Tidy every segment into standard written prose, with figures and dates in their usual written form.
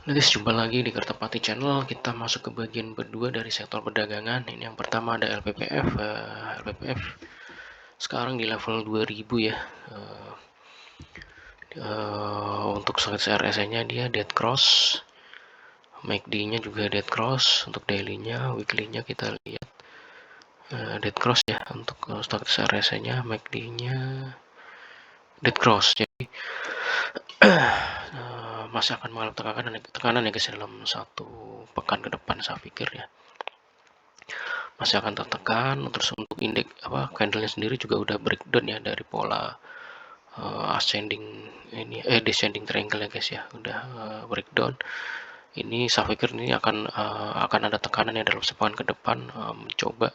Guys, jumpa lagi di Kertapati Channel. Kita masuk ke bagian kedua dari sektor perdagangan. Ini yang pertama ada LPPF. LPPF sekarang di level 2000 ya. Untuk RSI nya dia dead cross, MACD nya juga dead cross. Untuk daily nya, weekly nya kita lihat dead cross ya. Untuk RSI nya, MACD nya dead cross. Jadi masih akan mengalami tekanan ya guys dalam satu pekan ke depan, saya pikir ya masih akan tertekan. Terus untuk indeks candlenya sendiri juga udah breakdown ya dari pola ascending ini descending triangle ya guys ya, udah breakdown. Ini saya pikir ini akan ada tekanan ya dalam sepekan ke depan, mencoba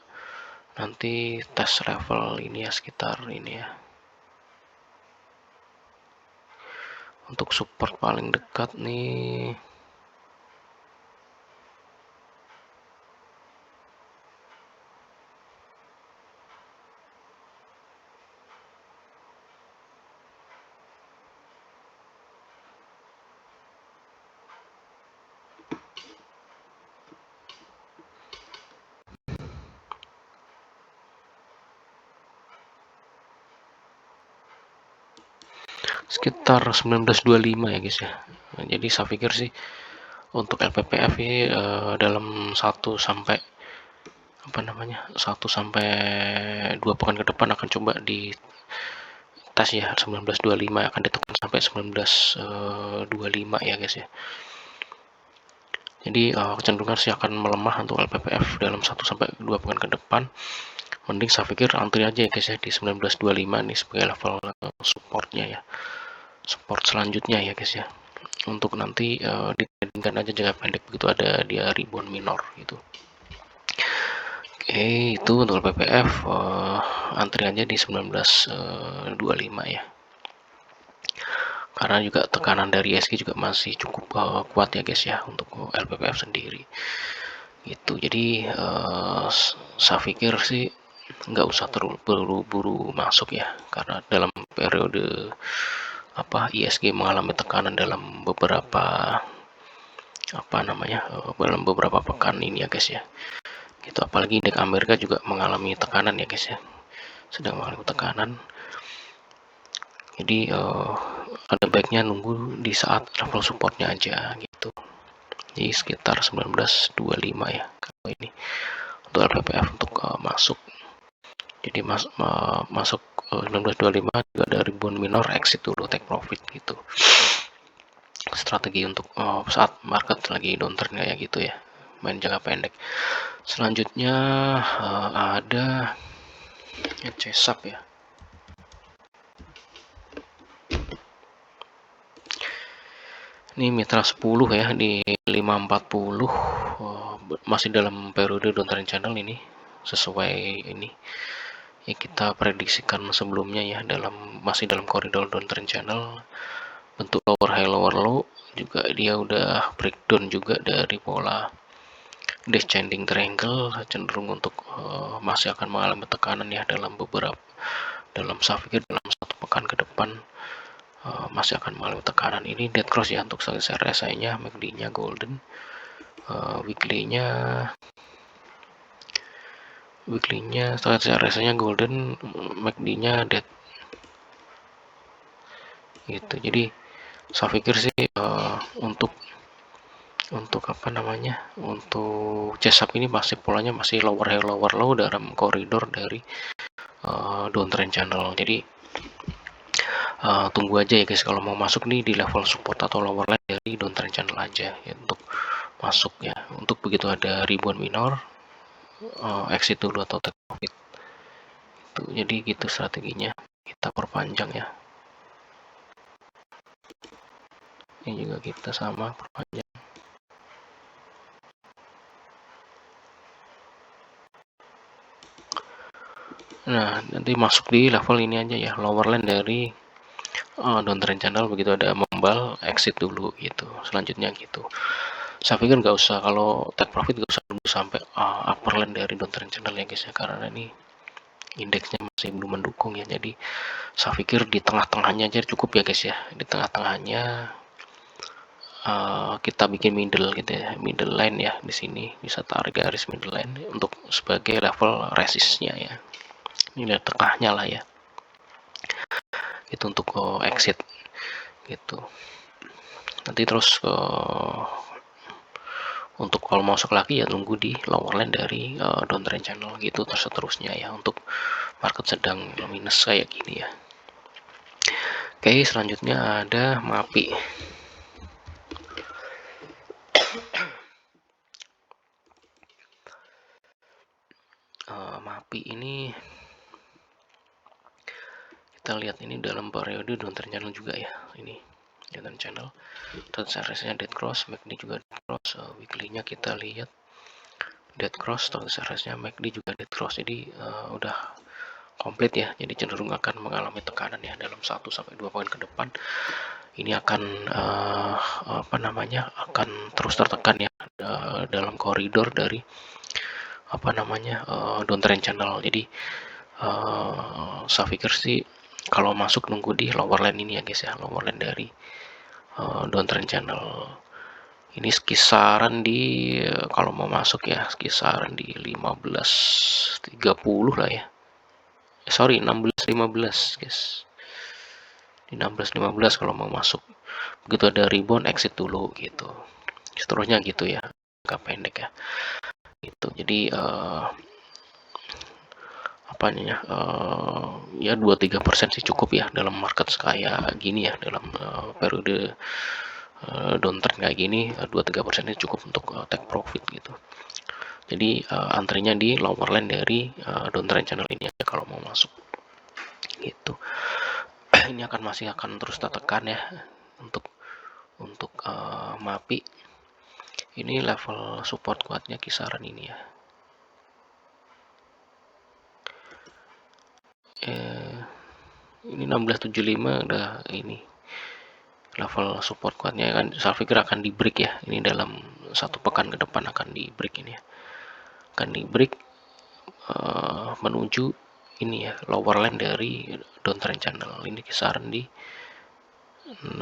nanti tes level ini ya, sekitar ini ya. Untuk support paling dekat nih sekitar 1925 ya guys ya. Nah, jadi saya pikir sih untuk LPPF ini dalam 1 sampai 2 pekan ke depan akan coba di tes ya 1925, akan ditekan sampai 1925 ya guys ya. Jadi kecenderungan sih akan melemah untuk LPPF dalam 1 sampai 2 pekan ke depan. Mending saya pikir antri aja ya guys ya di 1925 nih sebagai level supportnya ya, support selanjutnya ya guys ya, untuk nanti ditandingkan aja jangka pendek begitu ada dia rebound minor gitu. Oke, itu untuk LPPF antri aja di 1925 ya, karena juga tekanan dari ISG juga masih cukup kuat ya guys ya untuk LPPF sendiri gitu. Jadi saya pikir sih nggak usah terlalu buru-buru masuk ya, karena dalam periode ISG mengalami tekanan dalam beberapa dalam beberapa pekan ini ya guys ya gitu. Apalagi indeks Amerika juga mengalami tekanan ya guys ya, sedang mengalami tekanan. Jadi ada baiknya nunggu di saat level supportnya aja gitu. Jadi sekitar 1925 ya kalau ini untuk LPPF untuk masuk. Jadi masuk 1925 juga ada rebound minor, exit dulu, take profit gitu. Strategi untuk saat market lagi downturn kayak gitu ya, main jangka pendek. Selanjutnya ada CSAP ya. Ini mitra 10 ya di 540, masih dalam periode downtrend channel ini, sesuai ini ya kita prediksikan sebelumnya ya, masih dalam koridor downtrend channel, bentuk lower high lower low, juga dia udah breakdown juga dari pola descending triangle, cenderung untuk masih akan mengalami tekanan ya saya pikir dalam 1 pekan ke depan masih akan mengalami tekanan. Ini dead cross ya untuk RSI nya, MACD nya golden, weekly nya RSI nya golden, MACD nya dead gitu. Jadi saya pikir sih untuk untuk CSAP ini masih polanya masih lower high lower low dalam koridor dari downtrend channel. Jadi tunggu aja ya guys kalau mau masuk nih di level support atau lower line dari downtrend channel aja ya untuk masuk ya. Untuk begitu ada rebound minor, exit dulu atau take profit itu. Jadi gitu strateginya, kita perpanjang ya. Ini juga kita sama perpanjang. Nah, nanti masuk di level ini aja ya, lower line dari downtrend channel, begitu ada membal exit dulu gitu. Selanjutnya gitu. Saya pikir nggak usah, kalau take profit nggak usah dulu sampai upper line dari downtrend channel ya guys ya, karena ini indeksnya masih belum mendukung ya. Jadi saya pikir di tengah-tengahnya aja cukup ya guys ya, di tengah-tengahnya kita bikin middle gitu ya, middle line ya. Di sini bisa tarik garis middle line untuk sebagai level resistnya ya. Ini lihat tengahnya lah ya, itu untuk exit gitu. Nanti terus untuk kalau masuk lagi ya tunggu di lower line dari downtrend channel gitu, terus seterusnya ya, untuk market sedang minus kayak gini ya. Oke, selanjutnya ada MAPI. MAPI ini kita lihat ini dalam periode downtrend channel juga ya. Ini downtrend channel, terus RSI-nya dead cross, MACD juga dead cross. Weekly-nya kita lihat dead cross, terus RSI-nya MACD juga dead cross. Jadi udah komplit ya, jadi cenderung akan mengalami tekanan ya dalam 1-2 poin ke depan. Ini akan akan terus tertekan ya dalam koridor dari downtrend channel. Jadi saya pikir sih kalau masuk nunggu di lower line ini ya guys ya, lower line dari downtrend channel. Ini kisaran di kalau mau masuk ya kisaran di 15.30 lah ya. Sorry, 16.15 guys. Di 16.15 kalau mau masuk. Begitu ada rebound exit dulu gitu. Seterusnya gitu ya, jangka pendek ya. Gitu. Jadi ya 2-3% sih cukup ya dalam market kayak gini ya, dalam periode downtrend kayak gini. 2-3% ini cukup untuk take profit gitu. Jadi antrinya di lower line dari downtrend channel ini ya kalau mau masuk gitu. Ini masih akan terus tertekan ya untuk MAPI. Ini level support kuatnya kisaran ini ya. Ini 1675 udah ini level support kuatnya kan, saya pikir akan di break ya. Ini dalam 1 pekan ke depan akan di break ini ya. Akan di break menuju ini ya lower line dari downtrend channel. Ini kisaran di 16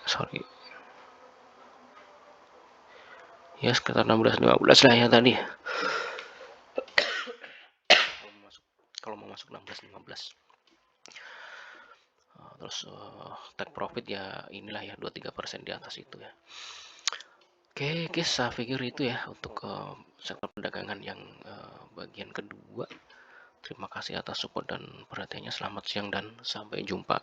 sorry ya, sekitar 16.15 lah ya tadi. Kalau mau masuk 16.15. Terus take profit ya inilah ya 2-3% di atas itu ya. Oke guys, saya pikir itu ya untuk sektor perdagangan yang bagian kedua. Terima kasih atas support dan perhatiannya. Selamat siang dan sampai jumpa.